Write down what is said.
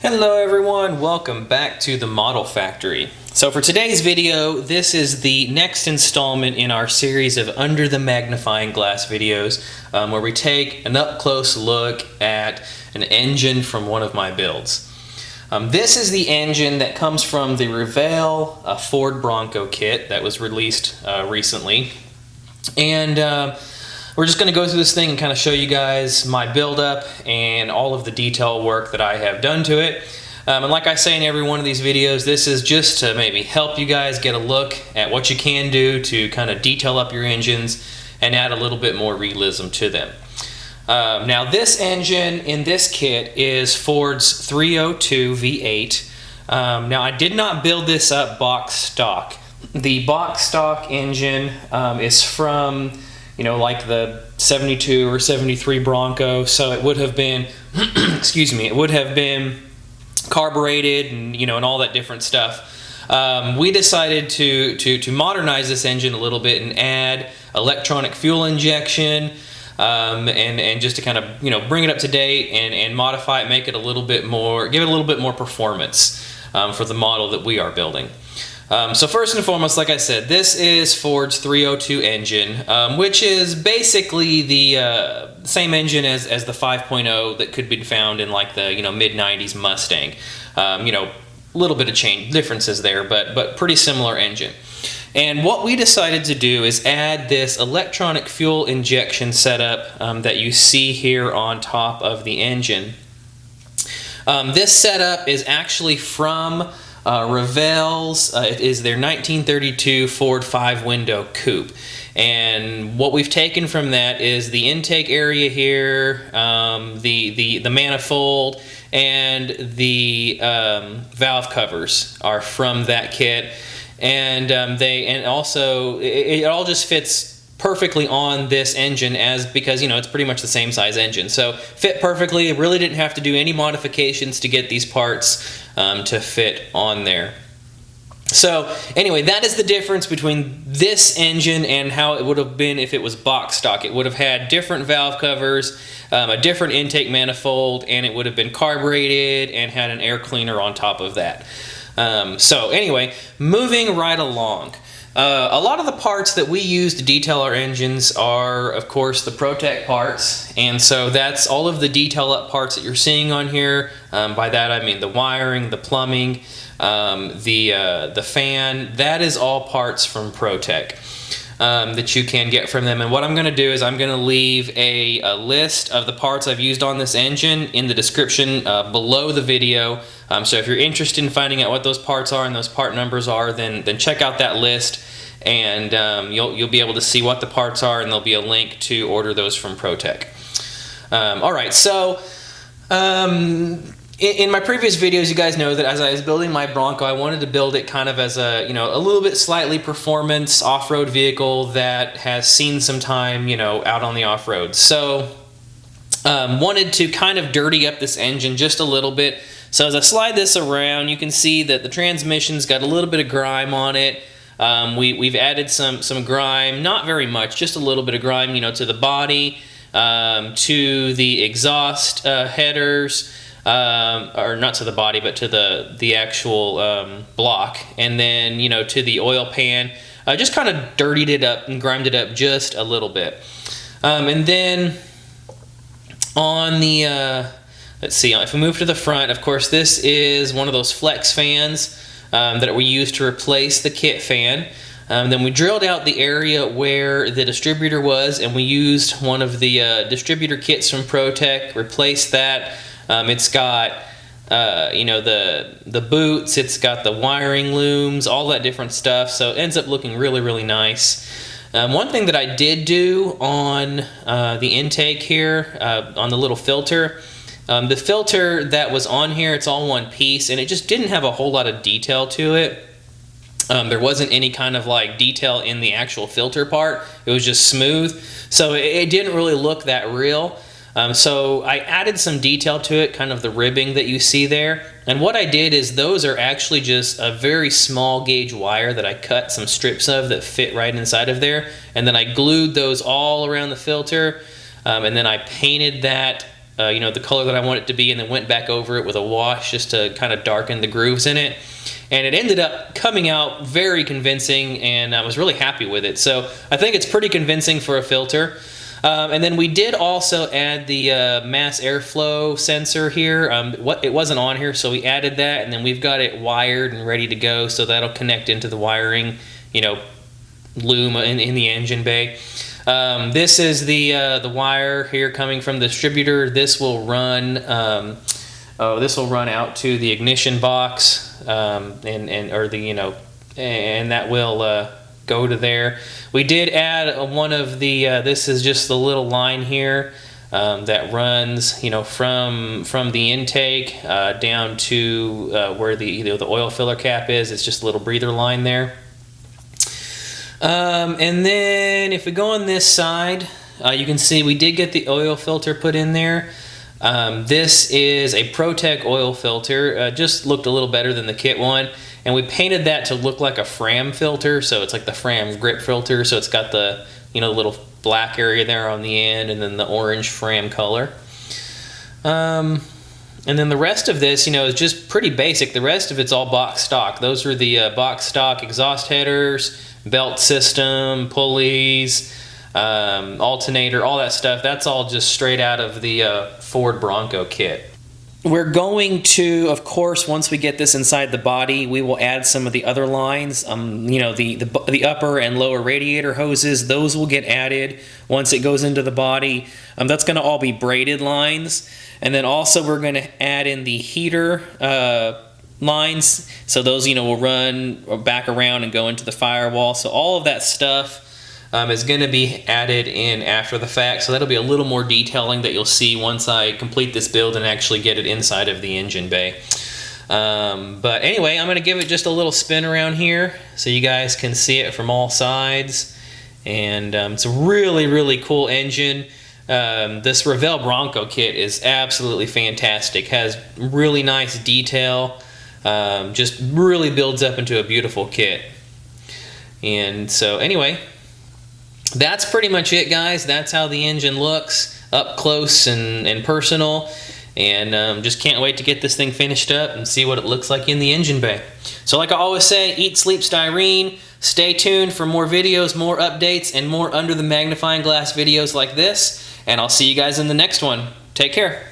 Hello everyone, welcome back to the Model Factory. So for today's video, this is the next installment in our series of Under the Magnifying Glass videos, where we take an up-close look at an engine from one of my builds. This is the engine that comes from the Revell Ford Bronco kit that was released recently. And we're just going to go through this thing and kind of show you guys my build-up and all of the detail work that I have done to it. And like I say in every one of these videos, this is just to maybe help you guys get a look at what you can do to kind of detail up your engines and add a little bit more realism to them. Now this engine in this kit is Ford's 302 V8. Now I did not build this up box stock. The box stock engine is from, like the 72 or 73 Bronco, so it would have been, excuse me, it would have been carbureted and and all that different stuff. We decided to modernize this engine a little bit and add electronic fuel injection, and just to kind of bring it up to date and modify it, make it a little bit more, give it a little bit more performance for the model that we are building. So first and foremost, like I said, this is Ford's 302 engine, which is basically the same engine as the 5.0 that could be found in like the mid-90s Mustang. A little bit of differences there, but pretty similar engine. And what we decided to do is add this electronic fuel injection setup that you see here on top of the engine. This setup is actually from Revell's. It is their 1932 Ford 5-window coupe, and what we've taken from that is the intake area here, the manifold, and the valve covers are from that kit, and also it all just fits perfectly on this engine because it's pretty much the same size engine, so fit perfectly. It really didn't have to do any modifications to get these parts to fit on there. So anyway, that is the difference between this engine and how it would have been if it was box stock. It would have had different valve covers, a different intake manifold, and it would have been carbureted and had an air cleaner on top of that. So anyway, moving right along. A lot of the parts that we use to detail our engines are, of course, the ProTech parts, and so that's all of the detail up parts that you're seeing on here. By that I mean the wiring, the plumbing, the fan. That is all parts from ProTech that you can get from them. And what I'm going to do is I'm going to leave a list of the parts I've used on this engine in the description below the video. So if you're interested in finding out what those parts are and those part numbers are, then check out that list, and you'll be able to see what the parts are, and there'll be a link to order those from ProTech. All right, so in my previous videos, you guys know that as I was building my Bronco, I wanted to build it kind of as a a little bit slightly performance off-road vehicle that has seen some time out on the off-road. So wanted to kind of dirty up this engine just a little bit. So as I slide this around, you can see that the transmission's got a little bit of grime on it. We've added some grime, not very much, just a little bit of grime, to the body, to the exhaust headers, or not to the body, but to the actual block, and then to the oil pan. Just kind of dirtied it up and grimed it up just a little bit, and then on the let's see, if we move to the front, of course, this is one of those flex fans that we used to replace the kit fan. Then we drilled out the area where the distributor was, and we used one of the distributor kits from ProTech, replaced that. It's got the boots, it's got the wiring looms, all that different stuff, so it ends up looking really, really nice. One thing that I did do on the intake here, on the little filter, the filter that was on here, it's all one piece, and it just didn't have a whole lot of detail to it. There wasn't any kind of like detail in the actual filter part. It was just smooth, so it didn't really look that real. So I added some detail to it, kind of the ribbing that you see there. And what I did is those are actually just a very small gauge wire that I cut some strips of that fit right inside of there. And then I glued those all around the filter, and then I painted that you know, the color that I want it to be, and then went back over it with a wash just to kind of darken the grooves in it. And it ended up coming out very convincing, and I was really happy with it. So I think it's pretty convincing for a filter. And then we did also add the mass airflow sensor here. It wasn't on here, so we added that, and then we've got it wired and ready to go, so that'll connect into the wiring, you know, loom in the engine bay. This is the wire here coming from the distributor. This will run this will run out to the ignition box, and that will go to there. We did add one of the this is just the little line here that runs, you know, from the intake down to where the oil filler cap is. It's just a little breather line there. And then if we go on this side, you can see we did get the oil filter put in there. This is a ProTech oil filter, just looked a little better than the kit one, and we painted that to look like a Fram filter, so it's like the Fram grip filter, so it's got the, you know, little black area there on the end, and then the orange Fram color. And then the rest of this, you know, is just pretty basic. The rest of it's all box stock. Those are the box stock exhaust headers, belt system, pulleys, alternator, all that stuff. That's all just straight out of the Ford Bronco kit. We're going to, of course, once we get this inside the body, we will add some of the other lines. You know, the upper and lower radiator hoses, those will get added once it goes into the body. That's going to all be braided lines. And then also we're going to add in the heater lines. So those, you know, will run back around and go into the firewall. So all of that stuff is going to be added in after the fact, so that'll be a little more detailing that you'll see once I complete this build and actually get it inside of the engine bay. But anyway, I'm going to give it just a little spin around here so you guys can see it from all sides. And it's a really, really cool engine. This Revell Bronco kit is absolutely fantastic, has really nice detail, just really builds up into a beautiful kit. And so anyway, that's pretty much it, guys. That's how the engine looks up close and personal, and just can't wait to get this thing finished up and see what it looks like in the engine bay. So like I always say, eat, sleep, styrene. Stay tuned for more videos, more updates, and more under the magnifying glass videos like this, and I'll see you guys in the next one. Take care.